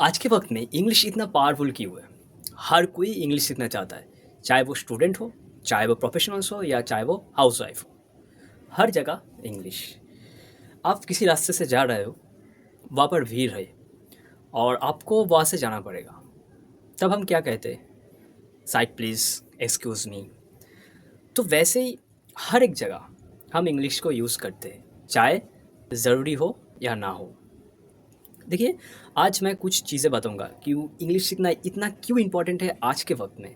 आज के वक्त में इंग्लिश इतना पावरफुल क्यों है? हर कोई इंग्लिश सीखना चाहता है, चाहे वो स्टूडेंट हो, चाहे वो प्रोफेशनल्स हो या चाहे वो हाउसवाइफ हो। हर जगह इंग्लिश। आप किसी रास्ते से जा रहे हो, वहाँ पर भीड़ है और आपको वहाँ से जाना पड़ेगा। तब हम क्या कहते हैं? Side please, excuse me. तो वैसे ही हर एक जगह हम इंग्लिश को यूज़ करते हैं, चाहे ज़रूरी हो या ना हो। देखिए, आज मैं कुछ चीज़ें बताऊँगा कि इंग्लिश सीखना इतना क्यों इम्पोर्टेंट है आज के वक़्त में,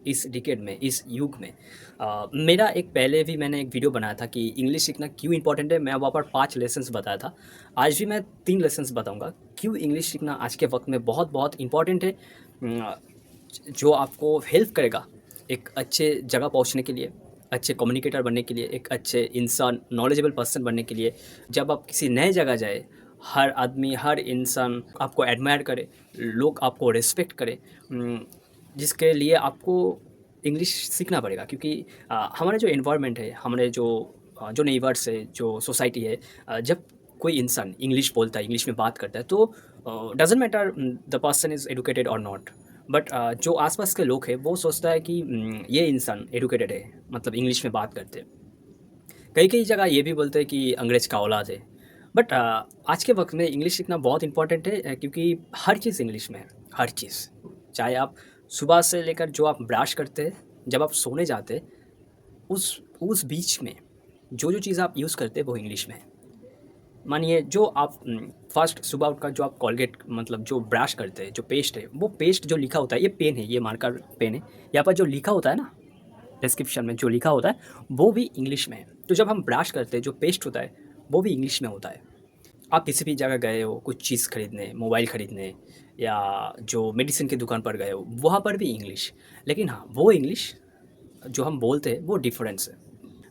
इस डिकेड में, इस युग में। मेरा एक पहले भी मैंने एक वीडियो बनाया था कि इंग्लिश सीखना क्यों इम्पोर्टेंट है, मैं वहाँ पर 5 लेसन्स बताया था। आज भी मैं 3 लेसन्स बताऊँगा, क्यों इंग्लिश सीखना आज के वक़्त में बहुत-बहुत इम्पोर्टेंट है। जो आपको हेल्प करेगा एक अच्छे जगह पहुँचने के लिए, अच्छे कम्युनिकेटर बनने के लिए, एक अच्छे इंसान, नॉलेजेबल पर्सन बनने के लिए। जब आप किसी नए जगह जाए, हर आदमी, हर इंसान आपको एडमायर करे, लोग आपको रिस्पेक्ट करें, जिसके लिए आपको इंग्लिश सीखना पड़ेगा क्योंकि हमारा जो एनवायरनमेंट है, हमारे जो नेबर्स है, जो सोसाइटी है, जब कोई इंसान इंग्लिश बोलता है, इंग्लिश में बात करता है तो doesn't matter the person is educated और नॉट। बट जो आसपास के लोग हैं वो सोचता है कि ये इंसान एजुकेटेड है, मतलब इंग्लिश में बात करते हैं। कई-कई जगह ये भी बोलते हैं कि अंग्रेज़ का औलाद है। बट आज के वक़्त में इंग्लिश सीखना बहुत इम्पोर्टेंट है क्योंकि हर चीज़ इंग्लिश में है, हर चीज़। चाहे आप सुबह से लेकर जो आप ब्रश करते हैं, जब आप सोने जाते हैं, उस बीच में जो-जो चीज़ आप यूज़ करते हैं वो इंग्लिश में है। मानिए जो आप फर्स्ट सुबह उठकर जो आप कोलगेट मतलब जो ब्रश करते हैं, जो पेस्ट है, वो पेस्ट जो लिखा होता है, ये पेन है, ये मार्कर पेन है। यहाँ पर जो लिखा होता है ना, डिस्क्रिप्शन में जो लिखा होता है, वो भी इंग्लिश में है। तो जब हम ब्रश करते हैं, जो पेस्ट होता है, वो भी इंग्लिश में होता है। आप किसी भी जगह गए हो, कुछ चीज़ खरीदने, मोबाइल खरीदने या जो मेडिसिन की दुकान पर गए हो, वहाँ पर भी इंग्लिश। लेकिन हाँ, वो इंग्लिश जो हम बोलते हैं, वो डिफरेंस है।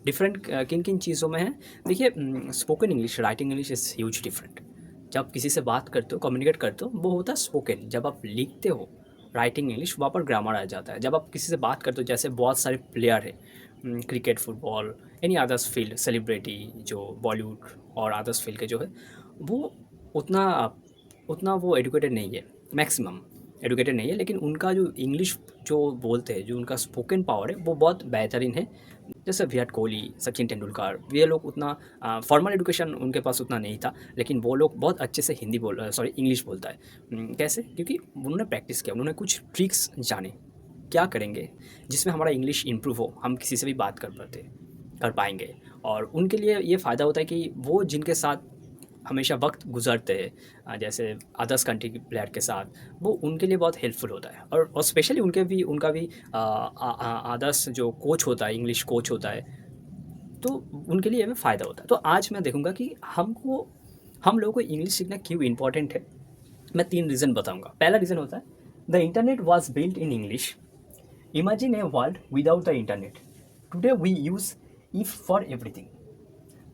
डिफरेंट किन-किन चीज़ों में है? देखिए, spoken English, writing English is huge different. जब आप किसी से बात करते हो, कम्युनिकेट करते हो, वो होता है स्पोकन। जब आप लिखते हो, राइटिंग इंग्लिश, वहाँ पर ग्रामर आ जाता है। जब आप किसी से बात करते हो, जैसे बहुत सारे प्लेयर हैं, cricket, football, any others field, celebrity जो बॉलीवुड और अदर्स फील्ड के जो है, वो उतना उतना वो एजुकेटेड नहीं है, मैक्सिमम एजुकेटेड नहीं है, लेकिन उनका जो इंग्लिश जो बोलते हैं, जो उनका स्पोकन पावर है, वो बहुत बेहतरीन है। जैसे विराट कोहली, सचिन तेंदुलकर, ये लोग उतना फॉर्मल एजुकेशन उनके पास उतना नहीं था, लेकिन वो लोग बहुत अच्छे से इंग्लिश बोलता है। कैसे? क्योंकि उन्होंने प्रैक्टिस किया, उन्होंने कुछ ट्रिक्स जाने, क्या करेंगे जिसमें हमारा इंग्लिश इम्प्रूव हो, हम किसी से भी बात कर पाएँगे। और उनके लिए ये फ़ायदा होता है कि वो जिनके साथ हमेशा वक्त गुजरते हैं, जैसे अदर्स कंट्री के प्लेयर के साथ, वो उनके लिए बहुत हेल्पफुल होता है। और स्पेशली उनका भी अदर्स जो कोच होता है, इंग्लिश कोच होता है, तो उनके लिए में फ़ायदा होता है। तो आज मैं देखूँगा कि हम लोगों को इंग्लिश सीखना क्यों इम्पोर्टेंट है। मैं 3 रीज़न बताऊँगा। पहला रीज़न होता है, the internet was built in English. Imagine a world without the internet. Today we use it for everything,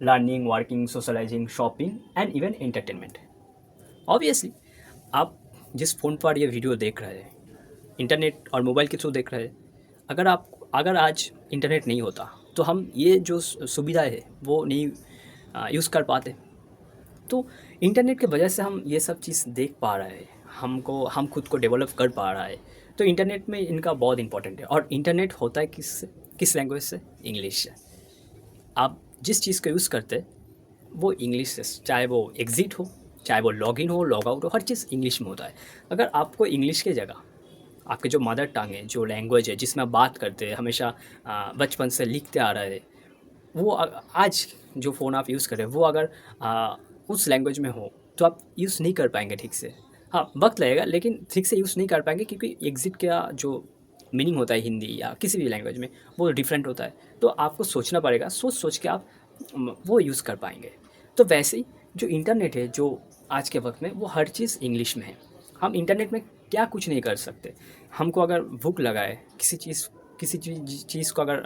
learning, working, socialising, shopping and even entertainment. Obviously आप जिस फ़ोन पर ये वीडियो देख रहे हैं, इंटरनेट और मोबाइल के थ्रू देख रहे हैं, अगर आज इंटरनेट नहीं होता तो हम ये जो सुविधा है वो नहीं यूज़ कर पाते। तो इंटरनेट की वजह से हम ये सब चीज़ देख पा रहे हैं, हम खुद को डेवलप कर पा रहा है। तो इंटरनेट में इनका बहुत इंपॉर्टेंट है। और इंटरनेट होता है किस लैंग्वेज से? इंग्लिश से। आप जिस चीज़ का यूज़ करते हैं वो इंग्लिश से, चाहे वो एग्ज़िट हो, चाहे वो लॉगिन हो, लॉग आउट हो, हर चीज़ इंग्लिश में होता है। अगर आपको इंग्लिश की जगह आपके जो मदर टंग है, जो लैंग्वेज है जिसमें आप बात करते हैं, हमेशा बचपन से लिखते आ रहे हैं, वो आज जो फ़ोन आप यूज़ कर रहे हैं वो अगर उस लैंग्वेज में हो तो आप यूज़ नहीं कर पाएंगे ठीक से। हाँ, वक्त लगेगा लेकिन ठीक से यूज़ नहीं कर पाएंगे क्योंकि एग्ज़िट का जो मीनिंग होता है हिंदी या किसी भी लैंग्वेज में, वो डिफरेंट होता है। तो आपको सोचना पड़ेगा, सोच सोच के आप वो यूज़ कर पाएंगे। तो वैसे ही जो इंटरनेट है, जो आज के वक्त में, वो हर चीज़ इंग्लिश में है। हम इंटरनेट में क्या कुछ नहीं कर सकते। हमको अगर भूख लगा है, किसी चीज़ को अगर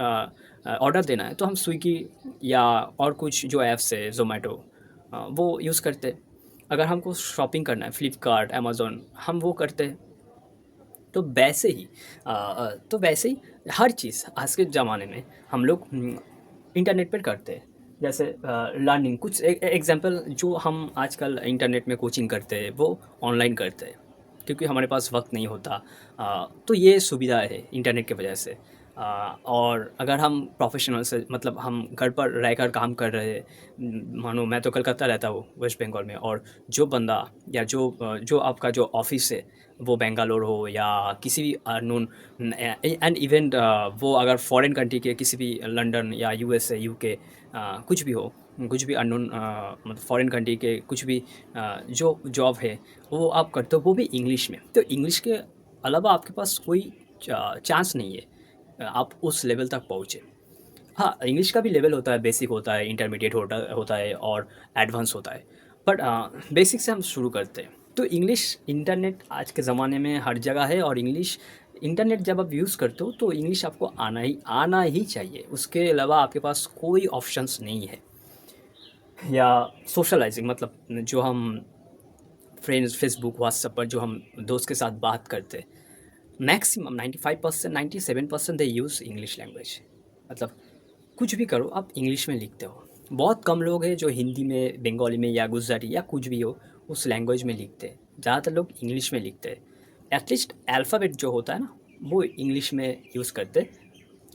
ऑर्डर देना है तो हम स्विगी या और कुछ जो ऐप्स है, ज़ोमैटो, वो यूज़ करते हैं। अगर हमको शॉपिंग करना है, फ्लिपकार्ट, अमेज़न, हम वो करते हैं। तो वैसे ही हर चीज़ आज के ज़माने में हम लोग इंटरनेट पर करते हैं। जैसे लर्निंग, कुछ एग्जांपल जो हम आजकल इंटरनेट में कोचिंग करते हैं वो ऑनलाइन करते हैं। क्योंकि हमारे पास वक्त नहीं होता। तो ये सुविधा है इंटरनेट की वजह से। और अगर हम प्रोफेशनल से मतलब हम घर पर रहकर काम कर रहे हैं, मानो मैं तो कलकत्ता रहता हूँ वेस्ट बंगाल में, और जो बंदा या जो आपका जो ऑफिस है वो बेंगालोर हो या किसी भी अननोन एंड इवन वो अगर फॉरेन कंट्री के किसी भी लंदन या यूएसए यूके कुछ भी हो, कुछ भी अननोन मतलब फॉरेन कंट्री के कुछ भी जो जॉब है वो आप करते हो वो भी इंग्लिश में। तो इंग्लिश के अलावा आपके पास कोई चांस नहीं है आप उस लेवल तक पहुँचे। हाँ, इंग्लिश का भी लेवल होता है, बेसिक होता है, इंटरमीडिएट होता है और एडवांस होता है। बट बेसिक से हम शुरू करते हैं। तो इंग्लिश इंटरनेट आज के ज़माने में हर जगह है, और इंग्लिश इंटरनेट जब आप यूज़ करते हो तो इंग्लिश आपको आना ही चाहिए। उसके अलावा आपके पास कोई ऑप्शंस नहीं है। या सोशलाइजिंग मतलब जो हम फ्रेंड्स फेसबुक व्हाट्सएप पर जो हम दोस्त के साथ बात करते, मैक्सिमम 95% 97% दे यूज़ इंग्लिश लैंग्वेज। मतलब कुछ भी करो आप इंग्लिश में लिखते हो। बहुत कम लोग हैं जो हिंदी में, बंगाली में या गुजराती या कुछ भी हो उस लैंग्वेज में लिखते हैं। ज़्यादातर लोग इंग्लिश में लिखते हैं। एटलीस्ट अल्फ़ाबेट जो होता है ना वो इंग्लिश में यूज़ करते हैं।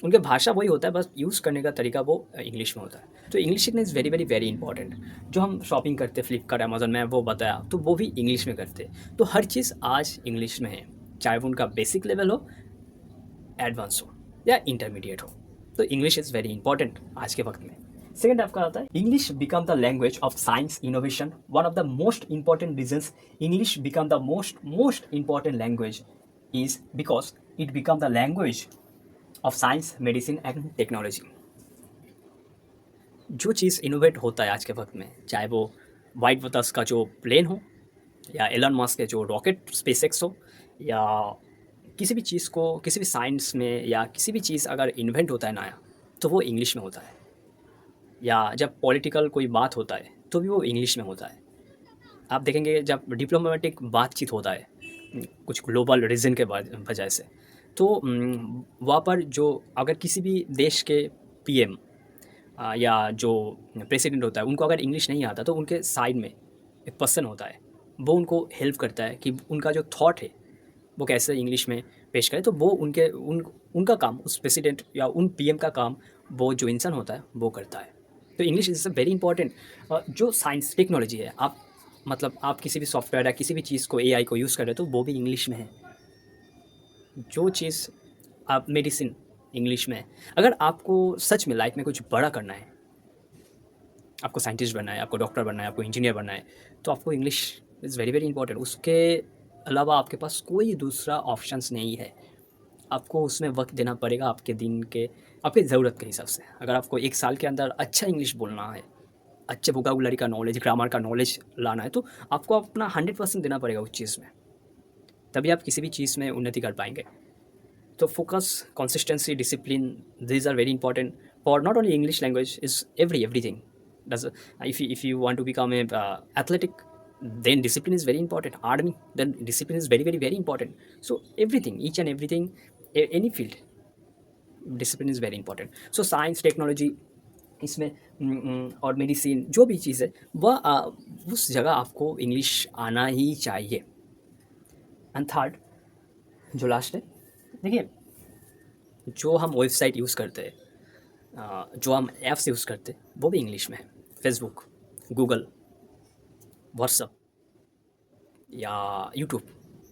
उनके भाषा वही होता है, बस यूज़ करने का तरीका वो इंग्लिश में होता है। तो इंग्लिश सीखना is very very very important. जो हम शॉपिंग करते हैं फ्लिपकार्ट अमेज़न में वो बताया, तो वो भी इंग्लिश में करते हैं। तो हर चीज़ आज इंग्लिश में है, चाहे वो उनका बेसिक लेवल हो, एडवांस हो या इंटरमीडिएट हो। तो इंग्लिश इज़ वेरी इंपॉर्टेंट आज के वक्त में। सेकेंड आपका आता है English become the language of science innovation. One of the most important reasons English become the most important language is because it become the language of science, medicine and technology. जो चीज़ innovate होता है आज के वक्त में, चाहे वो वाइट वतस का जो प्लेन हो या एलन मस्क के जो रॉकेट स्पेसएक्स हो, या किसी भी चीज़ को किसी भी साइंस में या किसी भी चीज़ अगर इन्वेंट होता है नया तो वो इंग्लिश में होता है। या जब पॉलिटिकल कोई बात होता है तो भी वो इंग्लिश में होता है। आप देखेंगे जब डिप्लोमेटिक बातचीत होता है कुछ ग्लोबल रीजन के वजह से, तो वहाँ पर जो अगर किसी भी देश के पीएम या जो प्रेसिडेंट होता है उनको अगर इंग्लिश नहीं आता तो उनके साइड में एक पर्सन होता है, वो उनको हेल्प करता है कि उनका जो थॉट है वो कैसे इंग्लिश में पेश करें। तो वो उनका काम, उस प्रेसिडेंट या उन पीएम का काम वो जो इंसान होता है वो करता है। तो English is a very important. जो साइंस टेक्नोलॉजी है, आप मतलब आप किसी भी सॉफ्टवेयर या किसी भी चीज़ को एआई को यूज़ कर रहे हो तो वो भी इंग्लिश में है। जो चीज़ आप मेडिसिन इंग्लिश में है। अगर आपको सच में लाइफ में कुछ बड़ा करना है, आपको साइंटिस्ट बनना है, आपको डॉक्टर बनना है, आपको इंजीनियर बनना है, तो आपको English is very very important. उसके अलावा आपके पास कोई दूसरा ऑप्शंस नहीं है। आपको उसमें वक्त देना पड़ेगा आपके दिन के, आपकी ज़रूरत के हिसाब से। अगर आपको 1 साल के अंदर अच्छा इंग्लिश बोलना है, अच्छे वोकैबुलरी का नॉलेज, ग्रामर का नॉलेज लाना है, तो आपको अपना 100% देना पड़ेगा उस चीज़ में। तभी आप किसी भी चीज़ में उन्नति कर पाएंगे। तो focus, consistency, discipline, these are very important for not only English language, is everything. Does if you want to become a athletic, then discipline is very important. Army, then discipline is very very very important. So everything, each and everything, any field, discipline is very important. So science, technology इसमें और medicine जो भी चीज़ है वह उस जगह आपको English आना ही चाहिए। एंड थर्ड जो लास्ट है, देखिए जो हम वेबसाइट यूज़ करते हैं, जो हम ऐप्स यूज़ करते हैं वो भी इंग्लिश में है। फेसबुक, गूगल, व्हाट्सअप या यूट्यूब,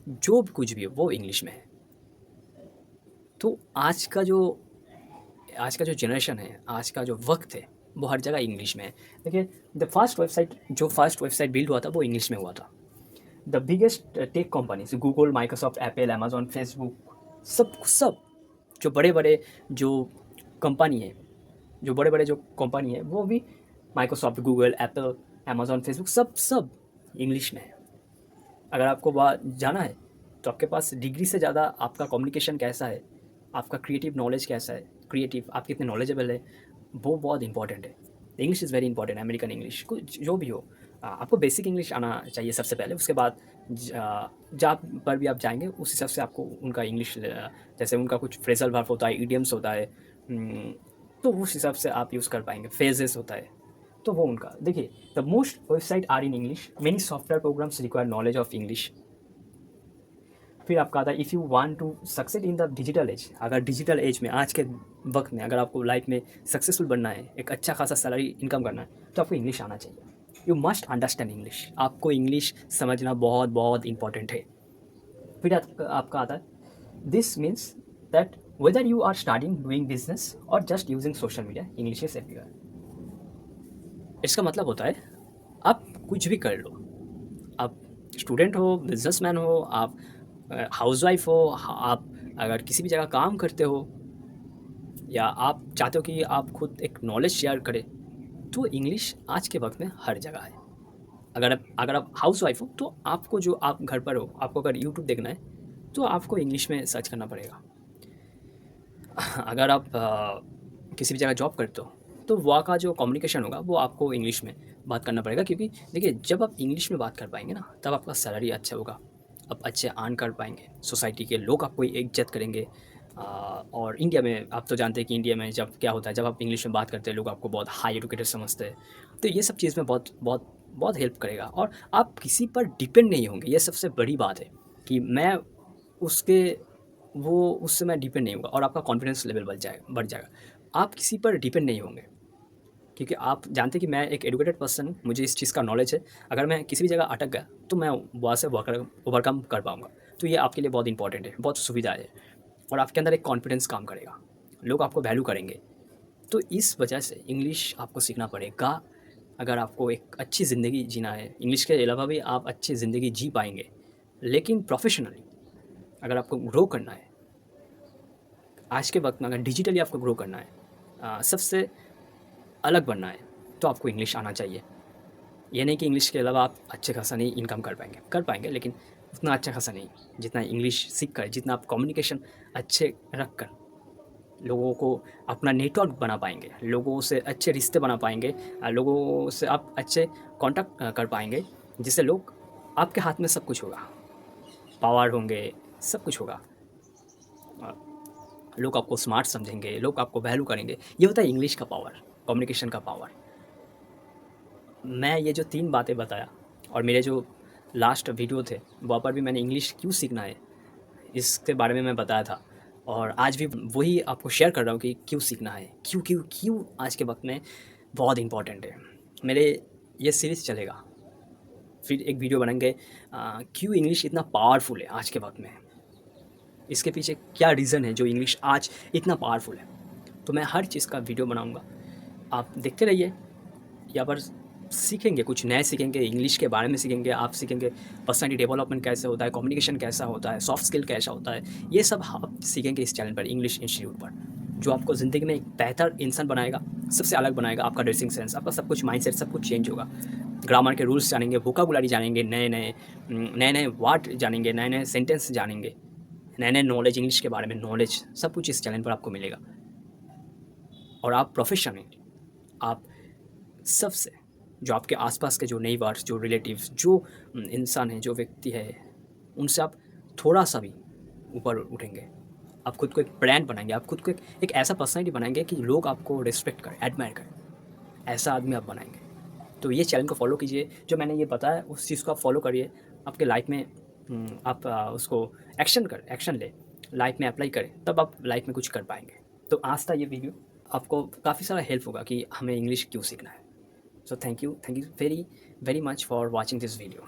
जो भी कुछ भी हो वो इंग्लिश में है। तो आज का जो जनरेशन है, आज का जो वक्त है, वो हर जगह इंग्लिश में है। देखिए फर्स्ट वेबसाइट बिल्ड हुआ था वो इंग्लिश में हुआ था। The biggest tech companies, Google, Microsoft, Apple, Amazon, Facebook, सब जो बड़े बड़े जो कंपनी है वो भी Microsoft, Google, Apple, Amazon, Facebook सब इंग्लिश में है। अगर आपको बात जाना है तो आपके पास डिग्री से ज़्यादा आपका कम्युनिकेशन कैसा है, आपका क्रिएटिव नॉलेज कैसा है, आप कितने नॉलेजेबल है, वो बहुत इंपॉर्टेंट है। English is very important. American English, कुछ जो भी हो, आपको बेसिक इंग्लिश आना चाहिए सबसे पहले। उसके बाद जहाँ पर भी आप जाएंगे उस हिसाब से आपको उनका इंग्लिश, जैसे उनका कुछ फ्रेजल वर्ब होता है, इडियम्स होता है, तो उस हिसाब से आप यूज़ कर पाएंगे। फेजेस होता है तो वो उनका। देखिए the most website are in English, many software programs require knowledge of English. फिर आपका आता है if you want to succeed in the digital age. अगर डिजिटल एज में आज के वक्त में अगर आपको लाइफ में सक्सेसफुल बनना है, एक अच्छा खासा सैलरी इनकम करना है, तो आपको इंग्लिश आना चाहिए। You must understand English. आपको इंग्लिश समझना बहुत बहुत इंपॉर्टेंट है। फिर आपका आता है this means that whether you are starting doing business और just using social media, English is everywhere. इसका मतलब होता है आप कुछ भी कर लो, आप स्टूडेंट हो, बिजनेसमैन हो, आप हाउसवाइफ हो, आप अगर किसी भी जगह काम करते हो, या आप चाहते हो कि आप खुद एक नॉलेज शेयर करें, तो इंग्लिश आज के वक्त में हर जगह है। अगर आप हाउसवाइफ हो तो आपको, जो आप घर पर हो, आपको अगर यूट्यूब देखना है तो आपको इंग्लिश में सर्च करना पड़ेगा। अगर आप किसी भी जगह जॉब करते हो तो वहाँ का जो कम्युनिकेशन होगा वो आपको इंग्लिश में बात करना पड़ेगा, क्योंकि देखिए जब आप इंग्लिश में बात कर पाएंगे ना, तब आपका सैलरी अच्छा होगा, आप अच्छे अर्न कर पाएंगे, सोसाइटी के लोग आपको इज्जत करेंगे। और इंडिया में आप तो जानते हैं कि इंडिया में जब क्या होता है, जब आप इंग्लिश में बात करते हैं लोग आपको बहुत हाई एजुकेटेड समझते हैं। तो ये सब चीज़ में बहुत बहुत बहुत हेल्प करेगा, और आप किसी पर डिपेंड नहीं होंगे। ये सबसे बड़ी बात है कि मैं उसके वो उससे मैं डिपेंड नहीं होगा, और आपका कॉन्फिडेंस लेवल बढ़ जाएगा। आप किसी पर डिपेंड नहीं होंगे, क्योंकि आप जानते हैं कि मैं एक एजुकेटेड पर्सन हूँ, मुझे इस चीज़ का नॉलेज है। अगर मैं किसी भी जगह अटक गया तो मैं वहाँ से ओवरकम कर पाऊँगा। तो ये आपके लिए बहुत इंपॉर्टेंट है, बहुत सुविधा है, और आपके अंदर एक कॉन्फिडेंस काम करेगा, लोग आपको वैल्यू करेंगे। तो इस वजह से इंग्लिश आपको सीखना पड़ेगा। अगर आपको एक अच्छी ज़िंदगी जीना है, इंग्लिश के अलावा भी आप अच्छी ज़िंदगी जी पाएंगे, लेकिन प्रोफेशनली अगर आपको ग्रो करना है, आज के वक्त में अगर डिजिटली आपको ग्रो करना है, सबसे अलग बनना है, तो आपको इंग्लिश आना चाहिए। ये नहीं कि इंग्लिश के अलावा आप अच्छे खासा नहीं इनकम कर पाएंगे, लेकिन उतना अच्छा खासा नहीं जितना इंग्लिश सीख कर, जितना आप कम्युनिकेशन अच्छे रख कर लोगों को अपना नेटवर्क बना पाएंगे, लोगों से अच्छे रिश्ते बना पाएंगे, लोगों से आप अच्छे कांटेक्ट कर पाएंगे, जिससे लोग, आपके हाथ में सब कुछ होगा, पावर होंगे, सब कुछ होगा। लोग आपको स्मार्ट समझेंगे, लोग आपको वैल्यू करेंगे। ये होता है इंग्लिश का पावर, कम्युनिकेशन का पावर। मैं ये जो 3 बातें बताया, और मेरे जो लास्ट वीडियो थे वहाँ पर भी मैंने इंग्लिश क्यों सीखना है इसके बारे में मैं बताया था, और आज भी वही आपको शेयर कर रहा हूँ कि क्यों सीखना है, क्यों क्यों क्यों आज के वक्त में बहुत इम्पॉर्टेंट है। मेरे ये सीरीज़ चलेगा, फिर एक वीडियो बनाएंगे क्यों इंग्लिश इतना पावरफुल है आज के वक्त में, इसके पीछे क्या रीज़न है जो इंग्लिश आज इतना पावरफुल है। तो मैं हर चीज़ का वीडियो बनाऊँगा, आप देखते रहिए। यहाँ पर सीखेंगे, कुछ नए सीखेंगे, इंग्लिश के बारे में सीखेंगे, आप सीखेंगे पर्सनालिटी डेवलपमेंट कैसे होता है, कम्युनिकेशन कैसा होता है, सॉफ्ट स्किल कैसा होता है। ये सब आप सीखेंगे इस चैनल पर, इंग्लिश इंस्टीट्यूट पर, जो आपको ज़िंदगी में एक बेहतर इंसान बनाएगा, सबसे अलग बनाएगा। आपका ड्रेसिंग सेंस, आपका सब कुछ, माइंडसेट सब कुछ चेंज होगा। ग्रामर के रूल्स जानेंगे, वोकाबुलरी जानेंगे, नए नए वर्ड जानेंगे, नए नए सेंटेंस जानेंगे, नए नए नॉलेज, इंग्लिश के बारे में नॉलेज, सब कुछ इस चैनल पर आपको मिलेगा। और आप प्रोफेशनली, आप सबसे, जो आपके आसपास के जो नेबर्स, जो रिलेटिव्स, जो इंसान हैं, जो व्यक्ति है, उनसे आप थोड़ा सा भी ऊपर उठेंगे। आप खुद को एक ब्रांड बनाएंगे, आप खुद को एक ऐसा पर्सनैलिटी बनाएंगे कि लोग आपको रिस्पेक्ट करें, एडमायर करें, ऐसा आदमी आप बनाएंगे। तो ये चैनल को फॉलो कीजिए, जो मैंने ये बताया उस चीज़ को आप फॉलो करिए, आपके लाइफ में आप उसको एक्शन ले, लाइफ में अप्लाई करें, तब आप लाइफ में कुछ कर पाएंगे। तो आज था ये वीडियो, आपको काफ़ी सारा हेल्प होगा कि हमें इंग्लिश क्यों सीखना है। So thank you very very much for watching this video.